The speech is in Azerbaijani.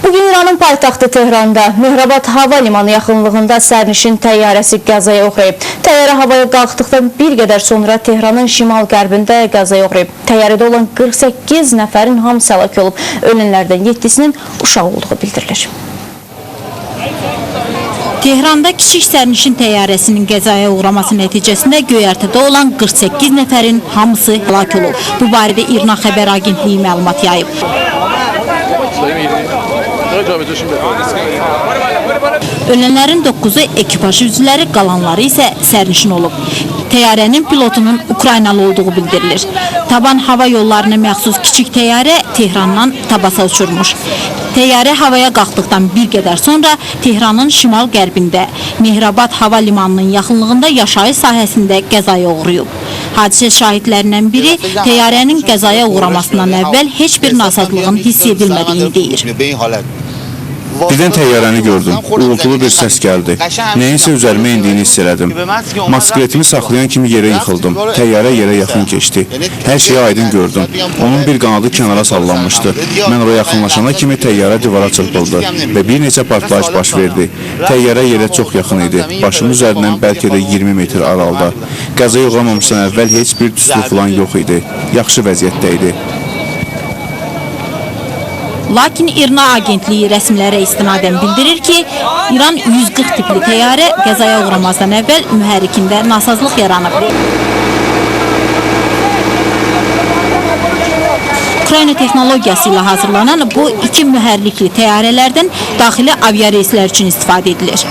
Bugün İranın paytaxtı Tehranda Mehrabad hava limanı yaxınlığında sərnişin təyyarəsi qəzaya uğrayıb. Təyyarə havaya qalxdıqdan bir qədər sonra Tehranın şimal-qərbində qəzaya uğrayıb. Təyyarədə olan 48 nəfərin hamısı həlak olub. Ölənlərdən 7-sinin uşaq olduğu bildirilir. Tehranda kiçik sərnişin təyyarəsinin qəzaya uğraması nəticəsində göyərtədə olan 48 nəfərin hamısı həlak olub. Bu barədə İRNA xəbər agentliyi məlumat yayıb. Ölənlərin 9-u ekipaj üzvləri, qalanları isə sərnişin olub. Təyyarənin pilotunun Ukraynalı olduğu bildirilir. Taban hava yollarına məxsus kiçik təyyarə Tehrandan Tabasa uçurmuş. Təyyarə havaya qalxdıqdan bir qədər sonra Tehranın şimal-qərbində Mehrabad hava limanının yaxınlığında yaşayış sahəsində qəzaya uğrayıb. Hadisə şahidlərindən biri təyyarənin qəzaya uğramasından əvvəl heç bir nasazlığın hiss edilmədiyini deyir. Birdən təyyarəni gördüm. Uğultulu bir səs gəldi. Nəyinsə üzərimə indiyini hiss elədim. Motosikletimi saxlayan kimi yerə yıxıldım. Təyyarə yerə yaxın keçdi. Hər şeyi aydın gördüm. Onun bir qanadı kənara sallanmışdı. Mən oraya yaxınlaşana kimi təyyarə divara çırpıldı və bir neçə partlayış baş verdi. Təyyarə yerə çox yaxın idi. Başımın üzərindən bəlkə də 20 metr aralıda. Qəzaya uğramamışdan əvvəl heç bir tüstü falan yox idi. Yaxşı vəziyyətdə idi. Lakin İRNA agentliyi rəsmilərə istinadən bildirir ki, İran 140 tipli təyyarə qəzaya uğramazdan əvvəl mühərrikində nasazlıq yaranıb. Ukrayna texnologiyası ilə hazırlanan bu iki mühərrikli təyyarələrdən daxili aviareyslər üçün istifadə edilir.